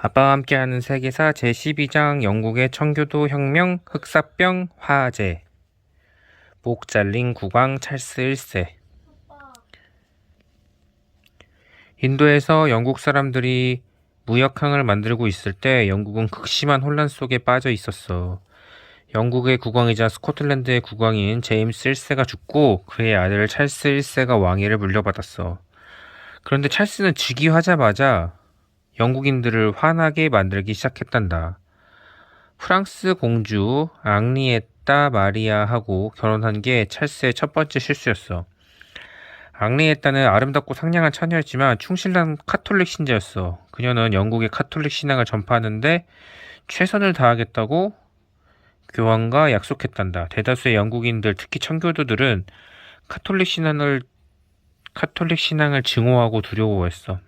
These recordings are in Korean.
아빠와 함께하는 세계사 제12장 영국의 청교도 혁명 흑사병 화재 목 잘린 국왕 찰스 1세. 인도에서 영국 사람들이 무역항을 만들고 있을 때 영국은 극심한 혼란 속에 빠져 있었어. 영국의 국왕이자 스코틀랜드의 국왕인 제임스 1세가 죽고 그의 아들 찰스 1세가 왕위를 물려받았어. 그런데 찰스는 즉위하자마자 영국인들을 화나게 만들기 시작했단다. 프랑스 공주 앙리에따 마리아하고 결혼한 게 찰스의 첫 번째 실수였어. 앙리에따는 아름답고 상냥한 처녀였지만 충실한 카톨릭 신자였어. 그녀는 영국의 카톨릭 신앙을 전파하는데 최선을 다하겠다고 교황과 약속했단다. 대다수의 영국인들, 특히 청교도들은 카톨릭 신앙을 증오하고 두려워했어.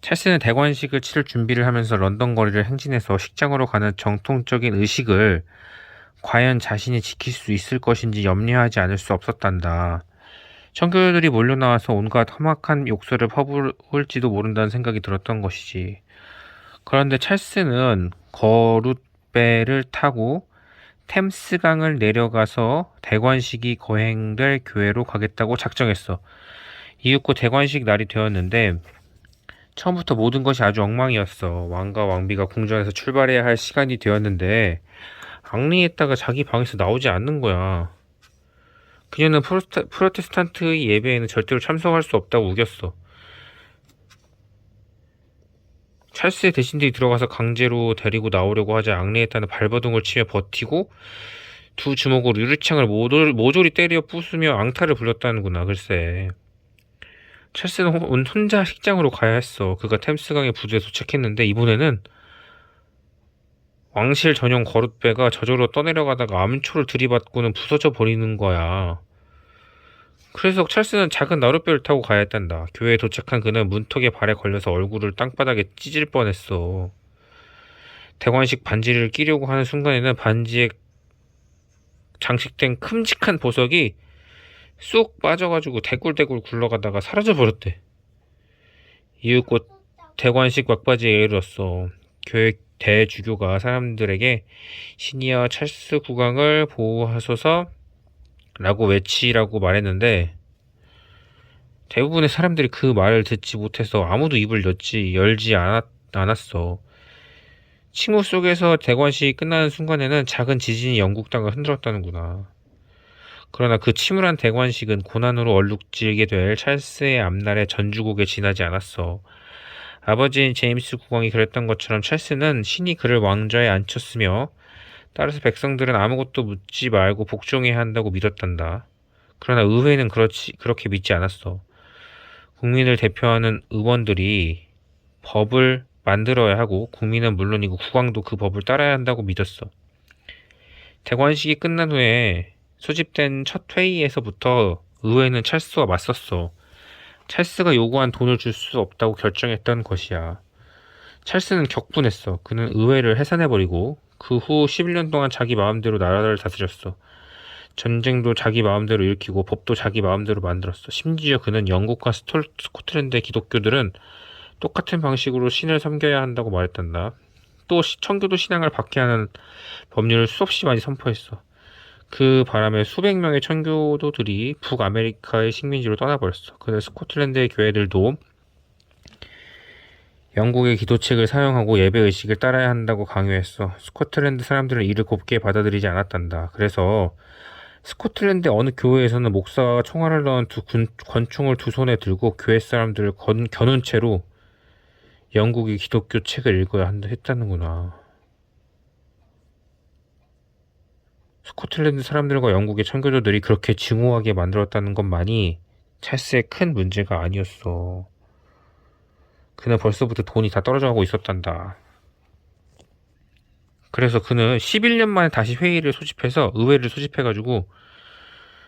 찰스는 대관식을 치를 준비를 하면서 런던 거리를 행진해서 식장으로 가는 정통적인 의식을 과연 자신이 지킬 수 있을 것인지 염려하지 않을 수 없었단다. 청교도들이 몰려나와서 온갖 험악한 욕설을 퍼부을지도 모른다는 생각이 들었던 것이지. 그런데 찰스는 거룻배를 타고 템스강을 내려가서 대관식이 거행될 교회로 가겠다고 작정했어. 이윽고 대관식 날이 되었는데 처음부터 모든 것이 아주 엉망이었어. 왕과 왕비가 궁전에서 출발해야 할 시간이 되었는데 앙리에따가 자기 방에서 나오지 않는 거야. 그녀는 프로테스탄트의 예배에는 절대로 참석할 수 없다고 우겼어. 찰스의 대신들이 들어가서 강제로 데리고 나오려고 하자 앙리에따는 발버둥을 치며 버티고 두 주먹으로 유리창을 모조리 때려 부수며 앙탈을 부렸다는구나. 글쎄. 찰스는 혼자 식장으로 가야 했어. 그가 템스강의 부두에 도착했는데 이번에는 왕실 전용 거룻배가 저절로 떠내려가다가 암초를 들이받고는 부서져 버리는 거야. 그래서 찰스는 작은 나룻배를 타고 가야 했단다. 교회에 도착한 그는 문턱에 발에 걸려서 얼굴을 땅바닥에 찢을 뻔했어. 대관식 반지를 끼려고 하는 순간에는 반지에 장식된 큼직한 보석이 쑥 빠져가지고 대굴대굴 굴러가다가 사라져버렸대. 이윽고 대관식 막바지에 이르렀어. 교회 대주교가 사람들에게 신이여 찰스 국왕을 보호하소서 라고 외치라고 말했는데 대부분의 사람들이 그 말을 듣지 못해서 아무도 입을 열지 않았어. 침묵 속에서 대관식이 끝나는 순간에는 작은 지진이 영국 땅을 흔들었다는구나. 그러나 그 침울한 대관식은 고난으로 얼룩지게 될 찰스의 앞날의 전주곡에 지나지 않았어. 아버지인 제임스 국왕이 그랬던 것처럼 찰스는 신이 그를 왕좌에 앉혔으며 따라서 백성들은 아무것도 묻지 말고 복종해야 한다고 믿었단다. 그러나 의회는 그렇게 믿지 않았어. 국민을 대표하는 의원들이 법을 만들어야 하고 국민은 물론이고 국왕도 그 법을 따라야 한다고 믿었어. 대관식이 끝난 후에 소집된 첫 회의에서부터 의회는 찰스와 맞섰어. 찰스가 요구한 돈을 줄 수 없다고 결정했던 것이야. 찰스는 격분했어. 그는 의회를 해산해버리고 그 후 11년 동안 자기 마음대로 나라를 다스렸어. 전쟁도 자기 마음대로 일으키고 법도 자기 마음대로 만들었어. 심지어 그는 영국과 스코틀랜드의 기독교들은 똑같은 방식으로 신을 섬겨야 한다고 말했단다. 또 청교도 신앙을 박해하는 법률을 수없이 많이 선포했어. 그 바람에 수백 명의 청교도들이 북아메리카의 식민지로 떠나버렸어. 그런데 스코틀랜드의 교회들도 영국의 기도책을 사용하고 예배의식을 따라야 한다고 강요했어. 스코틀랜드 사람들은 이를 곱게 받아들이지 않았단다. 그래서 스코틀랜드 어느 교회에서는 목사가 총알을 넣은 권총을 두 손에 들고 교회 사람들을 겨눈 채로 영국의 기독교 책을 읽어야 했다는구나. 스코틀랜드 사람들과 영국의 청교도들이 그렇게 증오하게 만들었다는 것만이 찰스의 큰 문제가 아니었어. 그는 벌써부터 돈이 다 떨어져가고 있었단다. 그래서 그는 11년 만에 다시 의회를 소집해가지고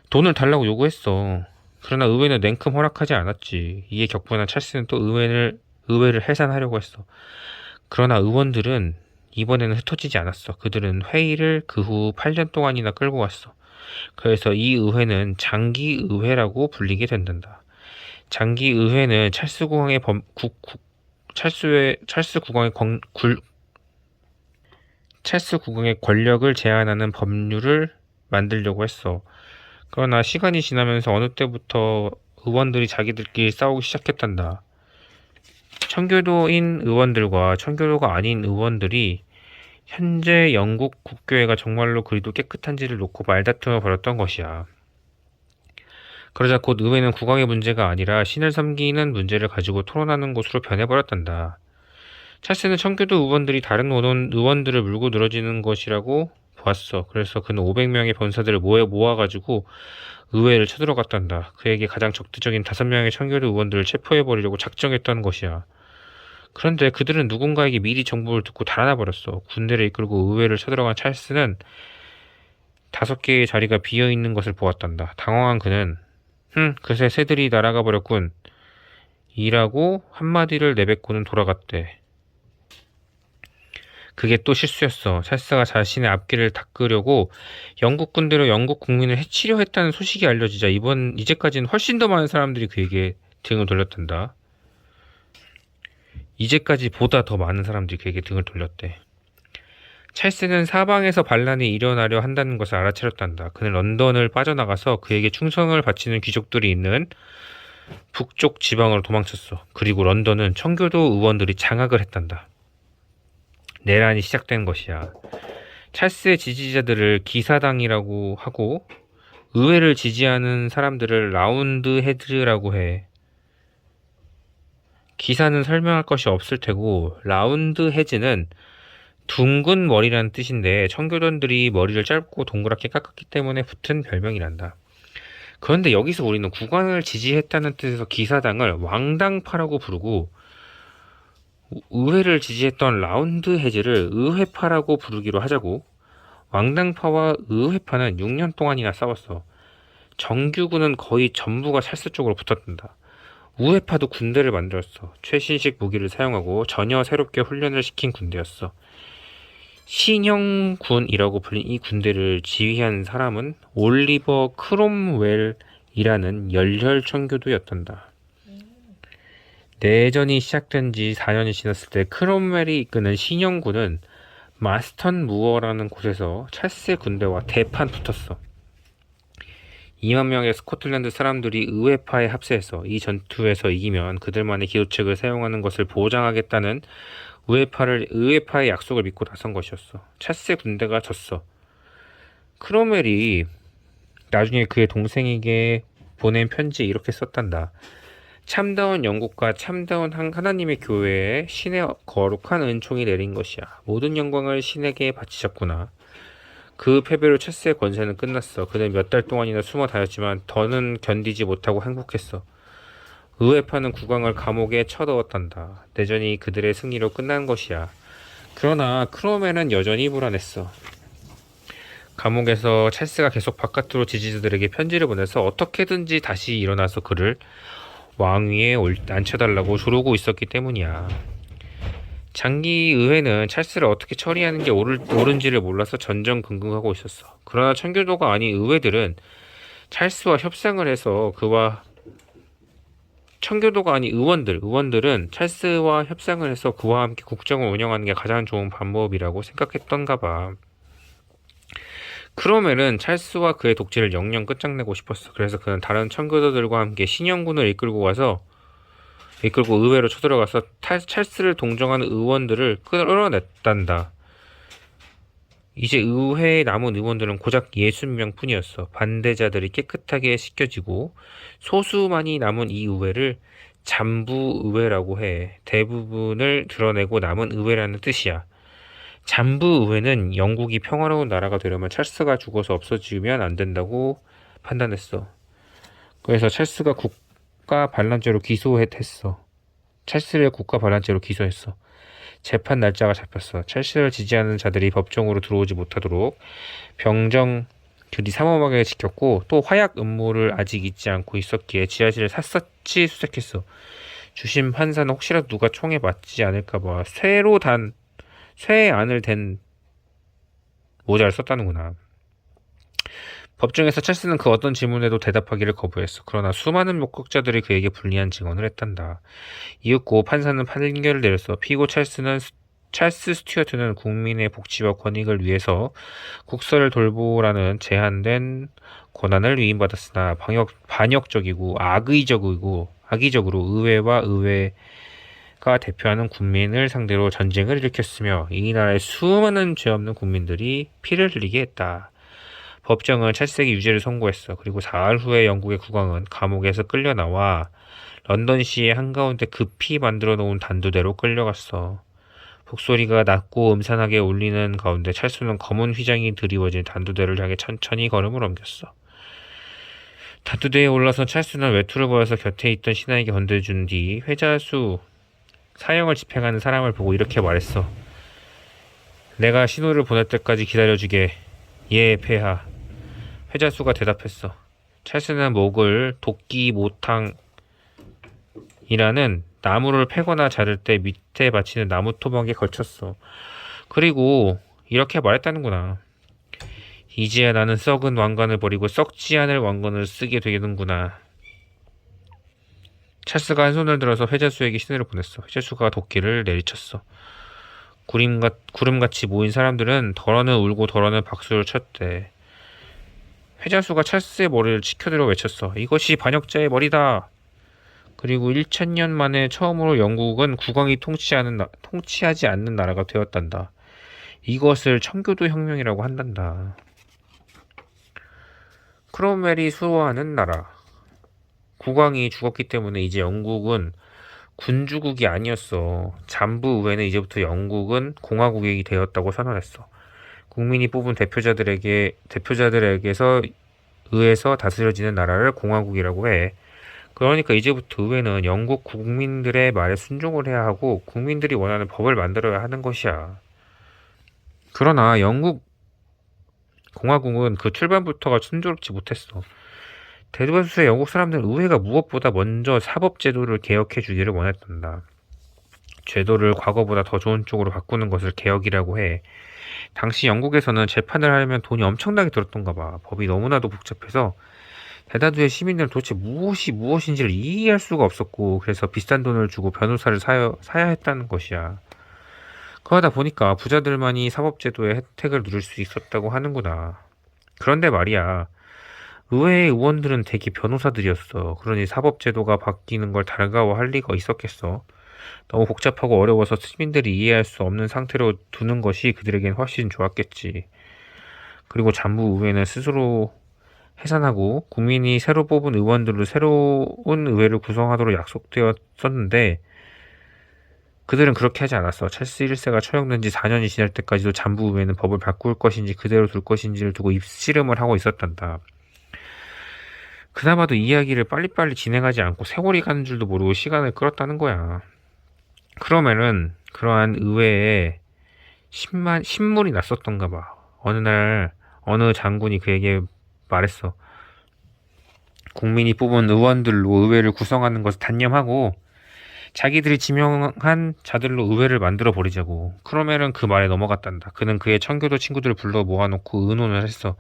돈을 달라고 요구했어. 그러나 의회는 냉큼 허락하지 않았지. 이에 격분한 찰스는 또 의회를 해산하려고 했어. 그러나 의원들은 이번에는 흩어지지 않았어. 그들은 회의를 그 후 8년 동안이나 끌고 갔어. 그래서 이 의회는 장기의회라고 불리게 된단다. 장기의회는 찰스 국왕의 찰스 국왕의 권력을 제한하는 법률을 만들려고 했어. 그러나 시간이 지나면서 어느 때부터 의원들이 자기들끼리 싸우기 시작했단다. 청교도인 의원들과 청교도가 아닌 의원들이 현재 영국 국교회가 정말로 그리도 깨끗한지를 놓고 말다툼을 벌였던 것이야. 그러자 곧 의회는 국왕의 문제가 아니라 신을 섬기는 문제를 가지고 토론하는 곳으로 변해버렸단다. 찰스는 청교도 의원들이 다른 의원들을 물고 늘어지는 것이라고 보았어. 그래서 그는 500명의 변사들을 모아가지고 의회를 쳐들어갔단다. 그에게 가장 적대적인 5명의 청교도 의원들을 체포해버리려고 작정했던 것이야. 그런데 그들은 누군가에게 미리 정보를 듣고 달아나 버렸어. 군대를 이끌고 의회를 쳐들어간 찰스는 5개의 자리가 비어있는 것을 보았단다. 당황한 그는 그새 새들이 날아가 버렸군. 이라고 한마디를 내뱉고는 돌아갔대. 그게 또 실수였어. 찰스가 자신의 앞길을 닦으려고 영국 군대로 영국 국민을 해치려 했다는 소식이 알려지자 이제까지는 훨씬 더 많은 사람들이 그에게 등을 돌렸단다. 이제까지 보다 더 많은 사람들이 그에게 등을 돌렸대. 찰스는 사방에서 반란이 일어나려 한다는 것을 알아차렸단다. 그는 런던을 빠져나가서 그에게 충성을 바치는 귀족들이 있는 북쪽 지방으로 도망쳤어. 그리고 런던은 청교도 의원들이 장악을 했단다. 내란이 시작된 것이야. 찰스의 지지자들을 기사당이라고 하고 의회를 지지하는 사람들을 라운드 헤드라고 해. 기사는 설명할 것이 없을 테고 라운드 헤즈는 둥근 머리라는 뜻인데 청교도들이 머리를 짧고 동그랗게 깎았기 때문에 붙은 별명이란다. 그런데 여기서 우리는 국왕을 지지했다는 뜻에서 기사당을 왕당파라고 부르고 의회를 지지했던 라운드 헤즈를 의회파라고 부르기로 하자고. 왕당파와 의회파는 6년 동안이나 싸웠어. 정규군은 거의 전부가 찰스 쪽으로 붙었단다. 우회파도 군대를 만들었어. 최신식 무기를 사용하고 전혀 새롭게 훈련을 시킨 군대였어. 신형군이라고 불린 이 군대를 지휘한 사람은 올리버 크롬웰이라는 열혈 청교도였단다. 내전이 시작된 지 4년이 지났을 때 크롬웰이 이끄는 신형군은 마스턴 무어라는 곳에서 찰스의 군대와 대판 붙었어. 2만 명의 스코틀랜드 사람들이 의회파에 합세해서 이 전투에서 이기면 그들만의 기도책을 사용하는 것을 보장하겠다는 의회파의 약속을 믿고 나선 것이었어. 찰스의 군대가 졌어. 크롬웰이 나중에 그의 동생에게 보낸 편지에 이렇게 썼단다. 참다운 영국과 참다운 하나님의 교회에 신의 거룩한 은총이 내린 것이야. 모든 영광을 신에게 바치셨구나. 그 패배로 찰스의 권세는 끝났어. 그는 몇 달 동안이나 숨어 다녔지만 더는 견디지 못하고 행복했어. 의회파는 국왕을 감옥에 쳐넣었단다. 내전이 그들의 승리로 끝난 것이야. 그러나 크롬웰은 여전히 불안했어. 감옥에서 찰스가 계속 바깥으로 지지자들에게 편지를 보내서 어떻게든지 다시 일어나서 그를 왕위에 앉혀달라고 조르고 있었기 때문이야. 장기 의회는 찰스를 어떻게 처리하는 게 옳은지를 몰라서 전전긍긍하고 있었어. 그러나 청교도가 아닌 의회들은 찰스와 협상을 해서 청교도가 아닌 의원들은 찰스와 협상을 해서 그와 함께 국정을 운영하는 게 가장 좋은 방법이라고 생각했던가 봐. 크롬웰은 찰스와 그의 독재를 영영 끝장내고 싶었어. 그래서 그는 다른 청교도들과 함께 신형군을 이끌고 의회로 쳐들어가서 찰스를 동정하는 의원들을 끌어냈단다. 이제 의회에 남은 의원들은 고작 60명 뿐이었어. 반대자들이 깨끗하게 씻겨지고 소수만이 남은 이 의회를 잠부의회라고 해. 대부분을 드러내고 남은 의회라는 뜻이야. 잠부의회는 영국이 평화로운 나라가 되려면 찰스가 죽어서 없어지면 안 된다고 판단했어. 그래서 찰스가 국가 반란죄로 기소했어. 찰스를 국가 반란죄로 기소했어. 재판 날짜가 잡혔어. 찰스를 지지하는 자들이 법정으로 들어오지 못하도록 병정들이 삼엄하게 지켰고 또 화약 음모를 아직 잊지 않고 있었기에 지하실을 샅샅이 수색했어. 주심 판사는 혹시라도 누가 총에 맞지 않을까봐 쇠에 안을 댄 모자를 썼다는구나. 법정에서 찰스는 그 어떤 질문에도 대답하기를 거부했어. 그러나 수많은 목격자들이 그에게 불리한 증언을 했단다. 이윽고 판사는 판결을 내렸어. 피고 찰스 스튜어트는 국민의 복지와 권익을 위해서 국서를 돌보라는 제한된 권한을 위임받았으나 반역적이고 악의적으로 의회와 의회가 대표하는 국민을 상대로 전쟁을 일으켰으며 이 나라의 수많은 죄 없는 국민들이 피를 흘리게 했다. 법정은 찰스에게 유죄를 선고했어. 그리고 사흘 후에 영국의 국왕은 감옥에서 끌려나와 런던시의 한가운데 급히 만들어 놓은 단두대로 끌려갔어. 북소리가 낮고 음산하게 울리는 가운데 찰스는 검은 휘장이 드리워진 단두대를 향해 천천히 걸음을 옮겼어. 단두대에 올라선 찰스는 외투를 보여서 곁에 있던 신하에게 건네준 뒤 회자수 사형을 집행하는 사람을 보고 이렇게 말했어. 내가 신호를 보낼 때까지 기다려주게. 예, 폐하. 회자수가 대답했어. 찰스는 목을 도끼 모탕이라는 나무를 패거나 자를 때 밑에 받치는 나무 토막에 걸쳤어. 그리고 이렇게 말했다는구나. 이제야 나는 썩은 왕관을 버리고 썩지 않을 왕관을 쓰게 되는구나. 찰스가 한 손을 들어서 회자수에게 신호를 보냈어. 회자수가 도끼를 내리쳤어. 구름같이 모인 사람들은 덜어는 울고 덜어는 박수를 쳤대. 회자수가 찰스의 머리를 치켜들어 외쳤어. 이것이 반역자의 머리다. 그리고 1000년 만에 처음으로 영국은 국왕이 통치하지 않는 나라가 되었단다. 이것을 청교도 혁명이라고 한단다. 크롬웰이 수호하는 나라. 국왕이 죽었기 때문에 이제 영국은 군주국이 아니었어. 잠부 의회는 이제부터 영국은 공화국이 되었다고 선언했어. 국민이 뽑은 대표자들에게서 의해서 다스려지는 나라를 공화국이라고 해. 그러니까 이제부터 의회는 영국 국민들의 말에 순종을 해야 하고 국민들이 원하는 법을 만들어야 하는 것이야. 그러나 영국 공화국은 그 출발부터가 순조롭지 못했어. 대다수의 영국 사람들은 의회가 무엇보다 먼저 사법제도를 개혁해 주기를 원했단다. 제도를 과거보다 더 좋은 쪽으로 바꾸는 것을 개혁이라고 해. 당시 영국에서는 재판을 하려면 돈이 엄청나게 들었던가 봐. 법이 너무나도 복잡해서 대다수의 시민들은 도대체 무엇인지를 이해할 수가 없었고 그래서 비싼 돈을 주고 변호사를 사야 했다는 것이야. 그러다 보니까 부자들만이 사법제도의 혜택을 누릴 수 있었다고 하는구나. 그런데 말이야. 의회의 의원들은 대개 변호사들이었어. 그러니 사법제도가 바뀌는 걸 달가워할 리가 있었겠어. 너무 복잡하고 어려워서 시민들이 이해할 수 없는 상태로 두는 것이 그들에겐 훨씬 좋았겠지. 그리고 잠부 의회는 스스로 해산하고 국민이 새로 뽑은 의원들로 새로운 의회를 구성하도록 약속되었었는데 그들은 그렇게 하지 않았어. 찰스 1세가 처형된 지 4년이 지날 때까지도 잠부 의회는 법을 바꿀 것인지 그대로 둘 것인지를 두고 입씨름을 하고 있었단다. 그나마도 이야기를 빨리빨리 진행하지 않고 세월이 가는 줄도 모르고 시간을 끌었다는 거야. 그러면은 그러한 의회에 신물이 났었던가 봐. 어느 날 어느 장군이 그에게 말했어. 국민이 뽑은 의원들로 의회를 구성하는 것을 단념하고 자기들이 지명한 자들로 의회를 만들어 버리자고. 크로멜은 그 말에 넘어갔단다. 그는 그의 청교도 친구들을 불러 모아놓고 의논을 했어.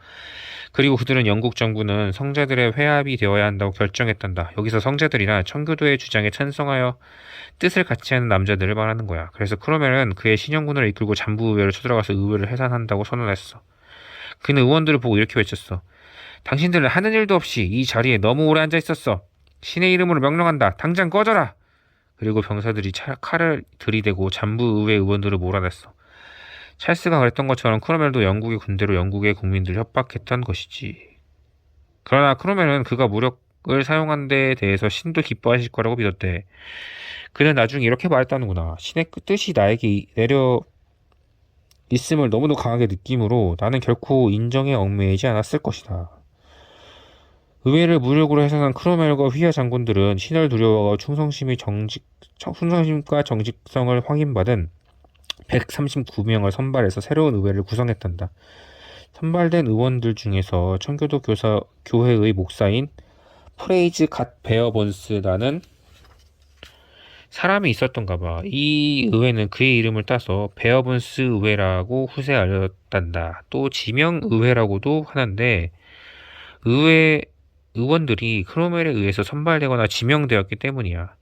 그리고 그들은 영국 정부는 성자들의 회합이 되어야 한다고 결정했단다. 여기서 성자들이란 청교도의 주장에 찬성하여 뜻을 같이 하는 남자들을 말하는 거야. 그래서 크로멜은 그의 신영군을 이끌고 잠부 의회로 쳐들어가서 의회를 해산한다고 선언했어. 그는 의원들을 보고 이렇게 외쳤어. 당신들은 하는 일도 없이 이 자리에 너무 오래 앉아 있었어. 신의 이름으로 명령한다. 당장 꺼져라. 그리고 병사들이 칼을 들이대고 잠부 의회 의원들을 몰아냈어. 찰스가 그랬던 것처럼 크로멜도 영국의 군대로 영국의 국민들을 협박했던 것이지. 그러나 크로멜은 그가 무력을 사용한 데에 대해서 신도 기뻐하실 거라고 믿었대. 그는 나중에 이렇게 말했다는구나. 신의 뜻이 나에게 내려 있음을 너무도 강하게 느끼므로 나는 결코 인정에 얽매이지 않았을 것이다. 의회를 무력으로 해산한 크로멜과 휘하 장군들은 신을 두려워하고 충성심과 정직성을 확인받은 139명을 선발해서 새로운 의회를 구성했단다. 선발된 의원들 중에서 청교도 교회의 목사인 프레이즈 갓 베어본스라는 사람이 있었던가 봐. 이 의회는 그의 이름을 따서 베어본스 의회라고 후세에 알렸단다. 또 지명 의회라고도 하는데 의회 의원들이 크로멜에 의해서 선발되거나 지명되었기 때문이야.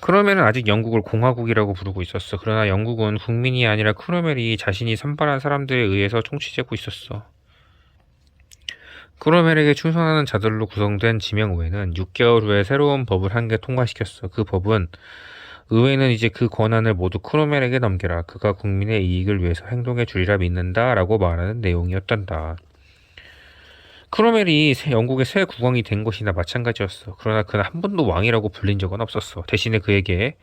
크로멜은 아직 영국을 공화국이라고 부르고 있었어. 그러나 영국은 국민이 아니라 크로멜이 자신이 선발한 사람들에 의해서 통치되고 있었어. 크로멜에게 충성하는 자들로 구성된 지명의회는 6개월 후에 새로운 법을 한 개 통과시켰어. 그 법은 의회는 이제 그 권한을 모두 크로멜에게 넘겨라. 그가 국민의 이익을 위해서 행동해 주리라 믿는다 라고 말하는 내용이었단다. 크로멜이 영국의 새 국왕이 된 것이나 마찬가지였어. 그러나 그는 한 번도 왕이라고 불린 적은 없었어. 대신에 그에게는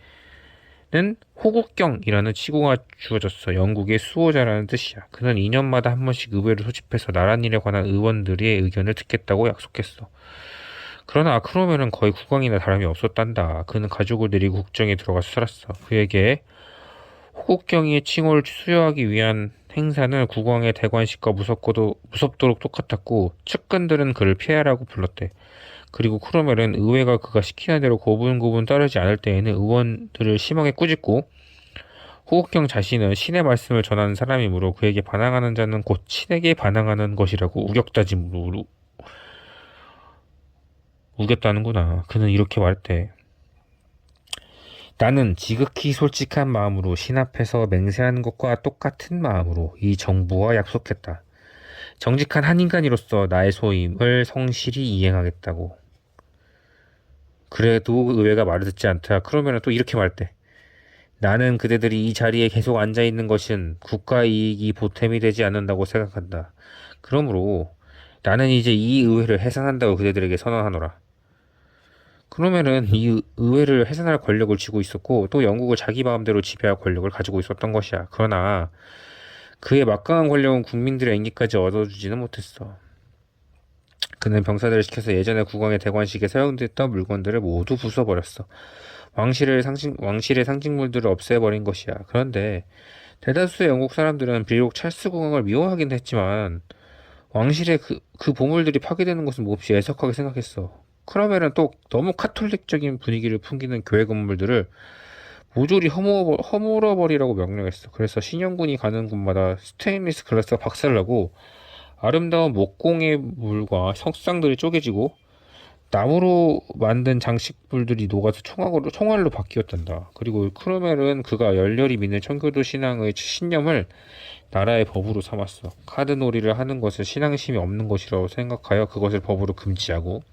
호국경이라는 칭호가 주어졌어. 영국의 수호자라는 뜻이야. 그는 2년마다 한 번씩 의회를 소집해서 나랏일에 관한 의원들의 의견을 듣겠다고 약속했어. 그러나 크로멜은 거의 국왕이나 다름이 없었단다. 그는 가족을 데리고 국정에 들어가서 살았어. 그에게 호국경의 칭호를 수여하기 위한 행사는 국왕의 대관식과 무섭도록 똑같았고 측근들은 그를 폐하라고 불렀대. 그리고 크로멜은 의회가 그가 시키는 대로 고분고분 따르지 않을 때에는 의원들을 심하게 꾸짖고 호국경 자신은 신의 말씀을 전하는 사람이므로 그에게 반항하는 자는 곧 신에게 반항하는 것이라고 우겼다짐으로 우겼다는구나. 그는 이렇게 말했대. 나는 지극히 솔직한 마음으로 신 앞에서 맹세하는 것과 똑같은 마음으로 이 정부와 약속했다. 정직한 한 인간으로서 나의 소임을 성실히 이행하겠다고. 그래도 의회가 말을 듣지 않다. 그러면 또 이렇게 말했대. 나는 그대들이 이 자리에 계속 앉아있는 것은 국가 이익이 보탬이 되지 않는다고 생각한다. 그러므로 나는 이제 이 의회를 해산한다고 그대들에게 선언하노라. 그러면은 이 의회를 해산할 권력을 쥐고 있었고 또 영국을 자기 마음대로 지배할 권력을 가지고 있었던 것이야. 그러나 그의 막강한 권력은 국민들의 인기까지 얻어주지는 못했어. 그는 병사들을 시켜서 예전에 국왕의 대관식에 사용됐던 물건들을 모두 부숴버렸어. 왕실의 상징물들을 없애버린 것이야. 그런데 대다수의 영국 사람들은 비록 찰스 국왕을 미워하긴 했지만 왕실의 그 보물들이 파괴되는 것은 몹시 애석하게 생각했어. 크로멜은 또 너무 카톨릭적인 분위기를 풍기는 교회 건물들을 모조리 허물어버리라고 명령했어. 그래서 신영군이 가는 곳마다 스테인리스 글라스가 박살나고 아름다운 목공의 물과 석상들이 쪼개지고 나무로 만든 장식물들이 녹아서 총알로 바뀌었단다. 그리고 크로멜은 그가 열렬히 믿는 청교도 신앙의 신념을 나라의 법으로 삼았어. 카드놀이를 하는 것은 신앙심이 없는 것이라고 생각하여 그것을 법으로 금지하고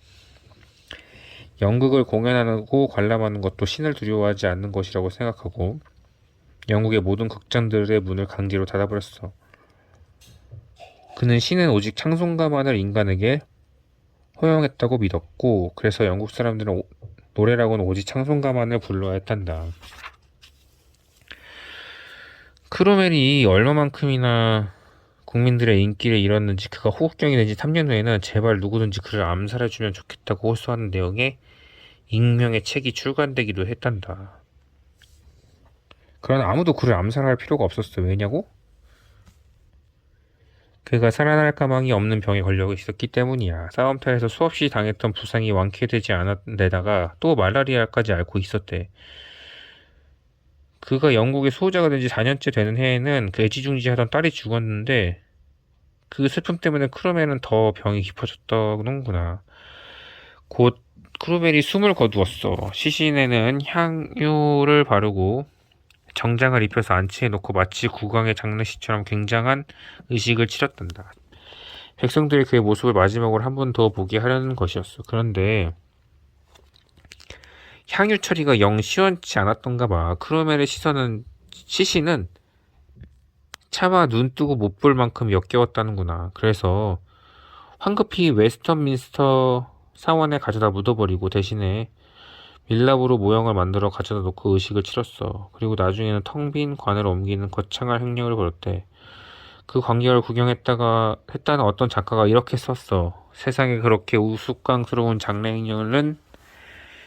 연극을 공연하고 관람하는 것도 신을 두려워하지 않는 것이라고 생각하고 영국의 모든 극장들의 문을 강제로 닫아버렸어. 그는 신은 오직 찬송가만을 인간에게 허용했다고 믿었고 그래서 영국 사람들은 노래라고는 오직 찬송가만을 불러야 했단다. 크로멜이 얼마만큼이나 국민들의 인기를 잃었는지 그가 호국경이 된 지 3년 후에는 제발 누구든지 그를 암살해주면 좋겠다고 호소하는 내용의 익명의 책이 출간되기도 했단다. 그러나 아무도 그를 암살할 필요가 없었어. 왜냐고? 그가 살아날 가망이 없는 병에 걸려 있었기 때문이야. 싸움터에서 수없이 당했던 부상이 완쾌되지 않은 데다가 또 말라리아까지 앓고 있었대. 그가 영국의 수호자가 된 지 4년째 되는 해에는 그 애지중지하던 딸이 죽었는데 그 슬픔 때문에 크로멜은 더 병이 깊어졌더구나. 곧 크로멜이 숨을 거두었어. 시신에는 향유를 바르고 정장을 입혀서 안치해 놓고 마치 국왕의 장례식처럼 굉장한 의식을 치렀단다. 백성들이 그의 모습을 마지막으로 한 번 더 보게 하려는 것이었어. 그런데 향유 처리가 영 시원치 않았던가 봐. 크로멜의 시신은 차마 눈 뜨고 못 볼 만큼 역겨웠다는구나. 그래서 황급히 웨스턴민스터 사원에 가져다 묻어버리고 대신에 밀랍으로 모형을 만들어 가져다 놓고 의식을 치렀어. 그리고 나중에는 텅 빈 관을 옮기는 거창한 횡령을 벌였대. 그 광경을 했다는 어떤 작가가 이렇게 썼어. 세상에 그렇게 우스꽝스러운 장래 횡령은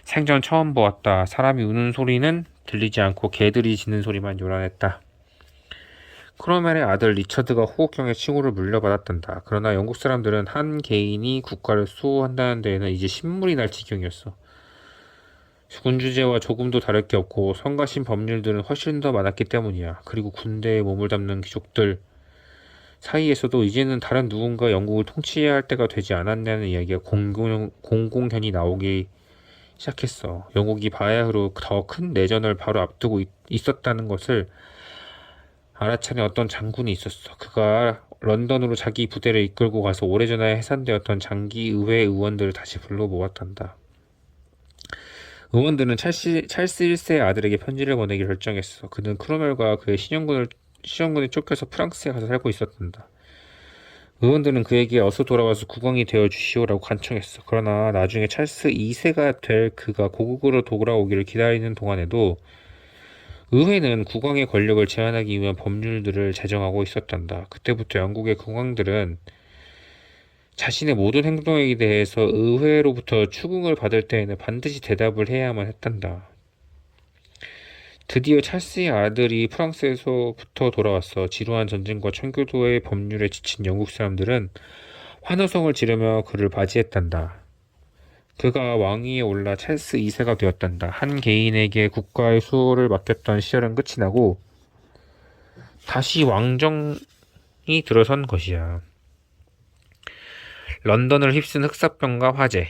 생전 처음 보았다. 사람이 우는 소리는 들리지 않고 개들이 짖는 소리만 요란했다. 크로멜의 아들 리처드가 호국경의 칭호를 물려받았단다. 그러나 영국 사람들은 한 개인이 국가를 수호한다는 데에는 이제 신물이 날 지경이었어. 군주제와 조금도 다를 게 없고 성가신 법률들은 훨씬 더 많았기 때문이야. 그리고 군대에 몸을 담는 귀족들 사이에서도 이제는 다른 누군가 영국을 통치해야 할 때가 되지 않았냐는 이야기가 공공연히 나오기 시작했어. 영국이 바야흐로 더 큰 내전을 바로 앞두고 있었다는 것을 알아차린 어떤 장군이 있었어. 그가 런던으로 자기 부대를 이끌고 가서 오래전에 해산되었던 장기 의회 의원들을 다시 불러 모았단다. 의원들은 찰스 1세의 아들에게 편지를 보내기로 결정했어. 그는 크로멜과 그의 신영군에 쫓겨서 프랑스에 가서 살고 있었단다. 의원들은 그에게 어서 돌아와서 국왕이 되어 주시오라고 간청했어. 그러나 나중에 찰스 2세가 될 그가 고국으로 돌아오기를 기다리는 동안에도 의회는 국왕의 권력을 제한하기 위한 법률들을 제정하고 있었단다. 그때부터 영국의 국왕들은 자신의 모든 행동에 대해서 의회로부터 추궁을 받을 때에는 반드시 대답을 해야만 했단다. 드디어 찰스의 아들이 프랑스에서부터 돌아왔어. 지루한 전쟁과 청교도의 법률에 지친 영국 사람들은 환호성을 지르며 그를 맞이했단다. 그가 왕위에 올라 찰스 2세가 되었단다. 한 개인에게 국가의 수호를 맡겼던 시절은 끝이 나고 다시 왕정이 들어선 것이야. 런던을 휩쓴 흑사병과 화재.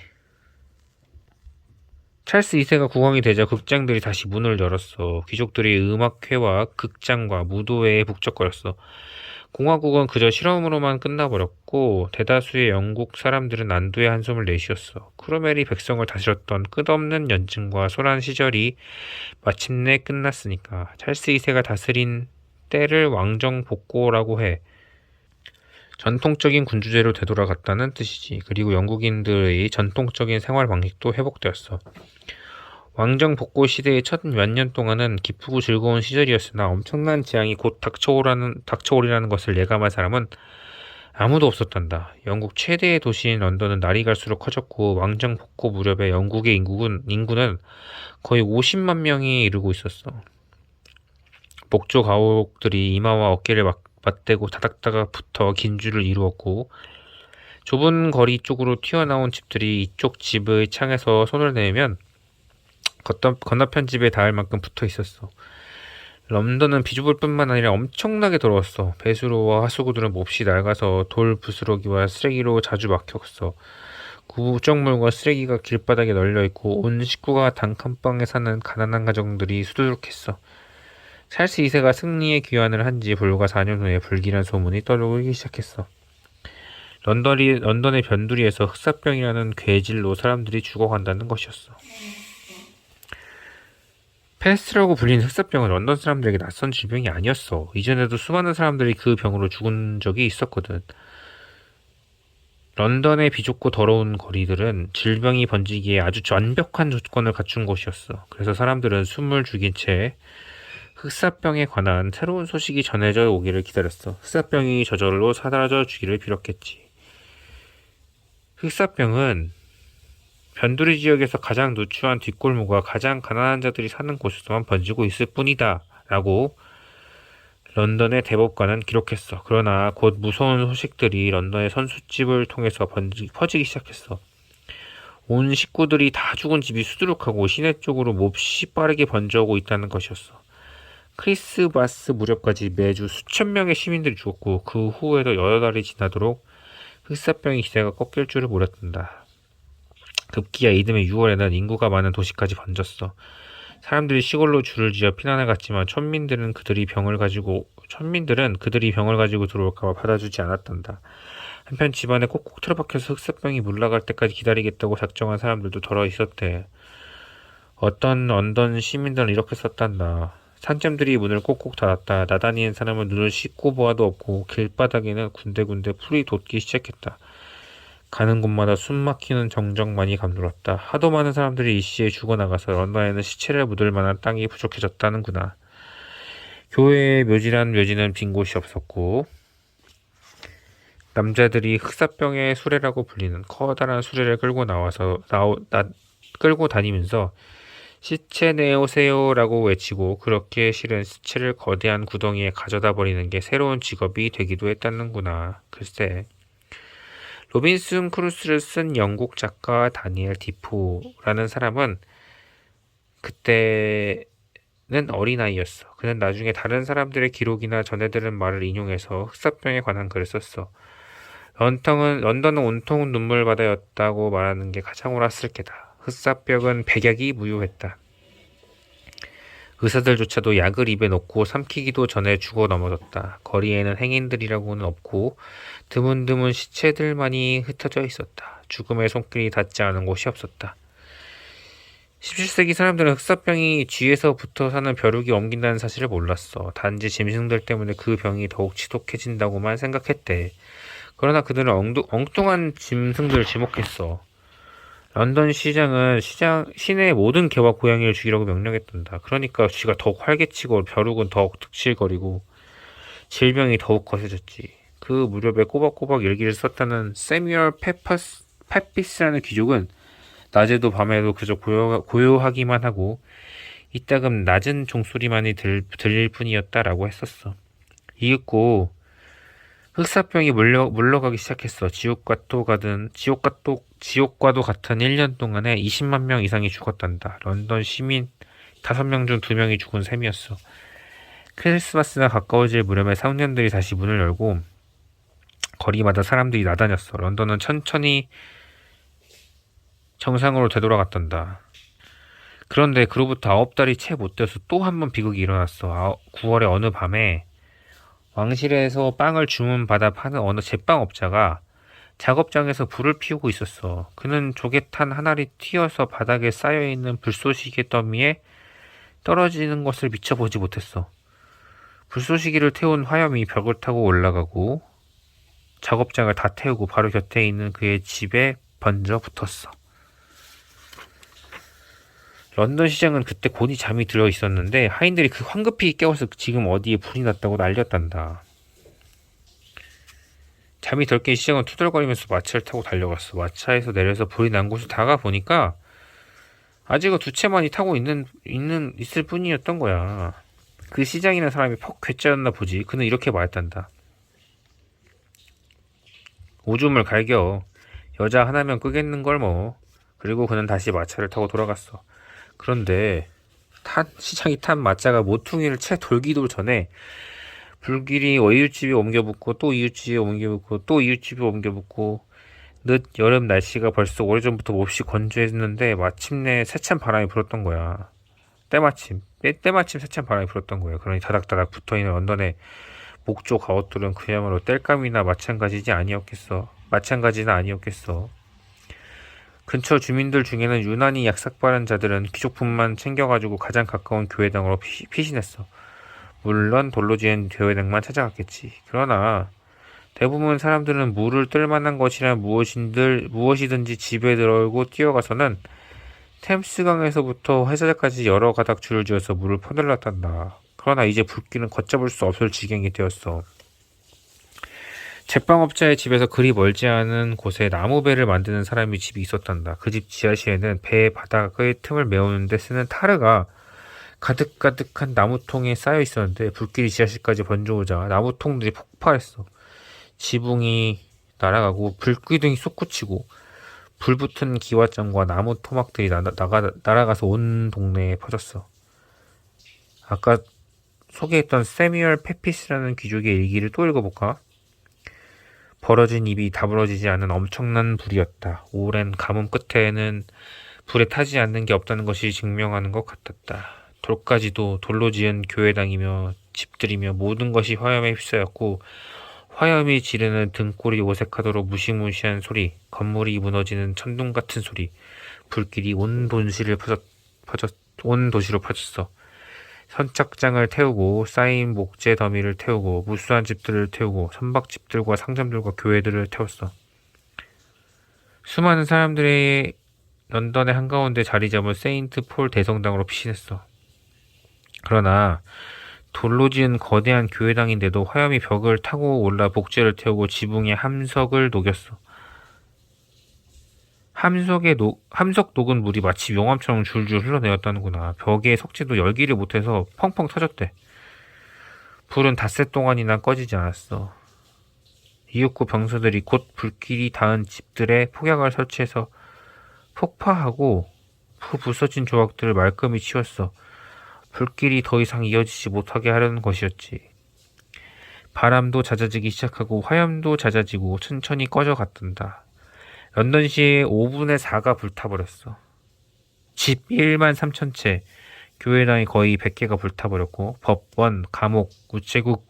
찰스 2세가 국왕이 되자 극장들이 다시 문을 열었어. 귀족들이 음악회와 극장과 무도회에 북적거렸어. 공화국은 그저 실험으로만 끝나버렸고 대다수의 영국 사람들은 안도의 한숨을 내쉬었어. 크로멜이 백성을 다스렸던 끝없는 연증과 소란 시절이 마침내 끝났으니까. 찰스 2세가 다스린 때를 왕정복고라고 해. 전통적인 군주제로 되돌아갔다는 뜻이지. 그리고 영국인들의 전통적인 생활 방식도 회복되었어. 왕정 복고 시대의 첫 몇 년 동안은 기쁘고 즐거운 시절이었으나 엄청난 재앙이 곧 닥쳐오리라는 것을 예감할 사람은 아무도 없었단다. 영국 최대의 도시인 런던은 날이 갈수록 커졌고 왕정 복고 무렵에 영국의 인구는 거의 50만 명이 이르고 있었어. 목조 가옥들이 이마와 어깨를 맞대고 다닥다가 붙어 긴 줄을 이루었고 좁은 거리 쪽으로 튀어나온 집들이 이쪽 집의 창에서 손을 내면 건너편 집에 닿을 만큼 붙어 있었어. 런던은 비좁을 뿐만 아니라 엄청나게 더러웠어. 배수로와 하수구들은 몹시 낡아서 돌 부스러기와 쓰레기로 자주 막혔어. 구정물과 쓰레기가 길바닥에 널려있고 온 식구가 단칸방에 사는 가난한 가정들이 수두룩했어. 찰스 2세가 승리의 귀환을 한 지 불과 4년 후에 불길한 소문이 떠돌기 시작했어. 런던의 변두리에서 흑사병이라는 괴질로 사람들이 죽어간다는 것이었어. 패스트라고 불리는 흑사병은 런던 사람들에게 낯선 질병이 아니었어. 이전에도 수많은 사람들이 그 병으로 죽은 적이 있었거든. 런던의 비좁고 더러운 거리들은 질병이 번지기에 아주 완벽한 조건을 갖춘 곳이었어. 그래서 사람들은 숨을 죽인 채 흑사병에 관한 새로운 소식이 전해져 오기를 기다렸어. 흑사병이 저절로 사라져 주기를 빌었겠지. 흑사병은 변두리 지역에서 가장 누추한 뒷골목과 가장 가난한 자들이 사는 곳에서만 번지고 있을 뿐이다 라고 런던의 대법관은 기록했어. 그러나 곧 무서운 소식들이 런던의 선술집을 통해서 퍼지기 시작했어. 온 식구들이 다 죽은 집이 수두룩하고 시내 쪽으로 몹시 빠르게 번져오고 있다는 것이었어. 크리스마스 무렵까지 매주 수천 명의 시민들이 죽었고 그 후에도 여러 달이 지나도록 흑사병의 기세가 꺾일 줄을 몰랐단다. 급기야 이듬해 6월에는 인구가 많은 도시까지 번졌어. 사람들이 시골로 줄을 지어 피난을 갔지만 천민들은 그들이 병을 가지고 들어올까봐 받아주지 않았단다. 한편 집안에 꼭꼭 틀어박혀서 흑사병이 물러갈 때까지 기다리겠다고 작정한 사람들도 덜어 있었대. 어떤 런던 시민들은 이렇게 썼단다. 상점들이 문을 꼭꼭 닫았다. 나다니는 사람은 눈을 씻고 보아도 없고 길바닥에는 군데군데 풀이 돋기 시작했다. 가는 곳마다 숨막히는 정적만이 감돌았다. 하도 많은 사람들이 이 시에 죽어나가서 런던에는 시체를 묻을 만한 땅이 부족해졌다는구나. 교회의 묘지는 빈 곳이 없었고 남자들이 흑사병의 수레라고 불리는 커다란 수레를 끌고 다니면서 시체 내오세요 라고 외치고 그렇게 실은 시체를 거대한 구덩이에 가져다 버리는 게 새로운 직업이 되기도 했다는구나. 글쎄. 로빈슨 크루소를 쓴 영국 작가 다니엘 디포라는 사람은 그때는 어린아이였어. 그는 나중에 다른 사람들의 기록이나 전해 들은 말을 인용해서 흑사병에 관한 글을 썼어. 런던은 온통 눈물바다였다고 말하는 게 가장 옳았을 게다. 흑사병은 백약이 무효했다. 의사들조차도 약을 입에 넣고 삼키기도 전에 죽어 넘어졌다. 거리에는 행인들이라고는 없고 드문드문 시체들만이 흩어져 있었다. 죽음의 손길이 닿지 않은 곳이 없었다. 17세기 사람들은 흑사병이 쥐에서부터 사는 벼룩이 옮긴다는 사실을 몰랐어. 단지 짐승들 때문에 그 병이 더욱 지독해진다고만 생각했대. 그러나 그들은 엉뚱한 짐승들을 지목했어. 런던 시장은 시내의 모든 개와 고양이를 죽이라고 명령했단다. 그러니까 쥐가 더욱 활개치고 벼룩은 더욱 득실거리고 질병이 더욱 거세졌지. 그 무렵에 꼬박꼬박 일기를 썼다는 세뮤얼 페피스라는 귀족은 낮에도 밤에도 그저 고요하기만 하고 이따금 낮은 종소리만이 들릴 뿐이었다라고 했었어. 이윽고 흑사병이 물러가기 시작했어. 지옥과도 같은 1년 동안에 20만 명 이상이 죽었단다. 런던 시민 5명 중 2명이 죽은 셈이었어. 크리스마스가 가까워질 무렵에 상년들이 다시 문을 열고 거리마다 사람들이 나다녔어. 런던은 천천히 정상으로 되돌아갔단다. 그런데 그로부터 9달이 채 못 돼서 또 한 번 비극이 일어났어. 9월의 어느 밤에 왕실에서 빵을 주문받아 파는 어느 제빵업자가 작업장에서 불을 피우고 있었어. 그는 조개탄 한 알이 튀어서 바닥에 쌓여있는 불쏘시개 더미에 떨어지는 것을 미처 보지 못했어. 불쏘시개를 태운 화염이 벽을 타고 올라가고 작업장을 다 태우고 바로 곁에 있는 그의 집에 번져 붙었어. 런던 시장은 그때 곤히 잠이 들어 있었는데 하인들이 그 황급히 깨워서 지금 어디에 불이 났다고 난리였단다. 잠이 덜 깬 시장은 투덜거리면서 마차를 타고 달려갔어. 마차에서 내려서 불이 난 곳을 다가 보니까 아직은 2채만이 타고 있을 뿐이었던 거야. 그 시장이라는 사람이 퍽 괴짜였나 보지. 그는 이렇게 말했단다. 오줌을 갈겨. 여자 하나면 끄겠는 걸 뭐. 그리고 그는 다시 마차를 타고 돌아갔어. 그런데 시장이 탄 마차가 모퉁이를 채 돌기도 전에 불길이 이웃집에 옮겨붙고 또 이웃집에 옮겨붙고 또 이웃집에 옮겨붙고 늦 여름 날씨가 벌써 오래전부터 몹시 건조했는데 마침내 세찬 바람이 불었던 거야. 때마침 세찬 바람이 불었던 거야. 그러니 다닥다닥 붙어있는 런던의 목조 가옷들은 그야말로 땔감이나 마찬가지는 아니었겠어. 근처 주민들 중에는 유난히 약삭빠른 자들은 귀족품만 챙겨가지고 가장 가까운 교회당으로 피신했어. 물론 돌로 지은 교회당만 찾아갔겠지. 그러나 대부분 사람들은 물을 뜰 만한 것이란 무엇이든지 집에 들어오고 뛰어가서는 템스강에서부터 회사장까지 여러 가닥 줄을 지어서 물을 퍼들렀단다. 그러나 이제 불길은 걷잡을 수 없을 지경이 되었어. 제빵업자의 집에서 그리 멀지 않은 곳에 나무배를 만드는 사람이 집이 있었단다. 그 집 지하실에는 배 바닥의 틈을 메우는 데 쓰는 타르가 가득가득한 나무통에 쌓여 있었는데 불길이 지하실까지 번져오자 나무통들이 폭발했어. 지붕이 날아가고 불기둥이 솟구치고 불붙은 기와장과 나무 토막들이 날아가서 온 동네에 퍼졌어. 아까 소개했던 세뮤얼 페피스라는 귀족의 일기를 또 읽어볼까? 벌어진 입이 다물어지지 않은 엄청난 불이었다. 오랜 가뭄 끝에는 불에 타지 않는 게 없다는 것이 증명하는 것 같았다. 돌까지도 돌로 지은 교회당이며 집들이며 모든 것이 화염에 휩싸였고 화염이 지르는 등골이 오색하도록 무시무시한 소리, 건물이 무너지는 천둥 같은 소리, 불길이 온 도시로 퍼졌어. 선착장을 태우고 쌓인 목재 더미를 태우고 무수한 집들을 태우고 선박집들과 상점들과 교회들을 태웠어. 수많은 사람들이 런던의 한가운데 자리 잡은 세인트 폴 대성당으로 피신했어. 그러나 돌로 지은 거대한 교회당인데도 화염이 벽을 타고 올라 목재를 태우고 지붕에 함석을 녹였어. 함석 녹은 물이 마치 용암처럼 줄줄 흘러내렸다는구나. 벽의 석재도 열기를 못해서 펑펑 터졌대. 불은 닷새 동안이나 꺼지지 않았어. 이윽고 병사들이 곧 불길이 닿은 집들에 폭약을 설치해서 폭파하고 부서진 조각들을 말끔히 치웠어. 불길이 더 이상 이어지지 못하게 하려는 것이었지. 바람도 잦아지기 시작하고 화염도 잦아지고 천천히 꺼져갔단다. 런던시의 5분의 4가 불타버렸어. 집 1만 3천 채, 교회당이 거의 100개가 불타버렸고 법원, 감옥, 우체국,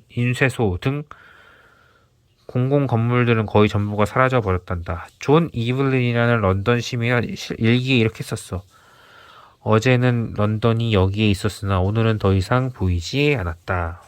인쇄소 등 공공 건물들은 거의 전부가 사라져버렸단다. 존 이블린이라는 런던 시민은 일기에 이렇게 썼어. 어제는 런던이 여기에 있었으나 오늘은 더 이상 보이지 않았다.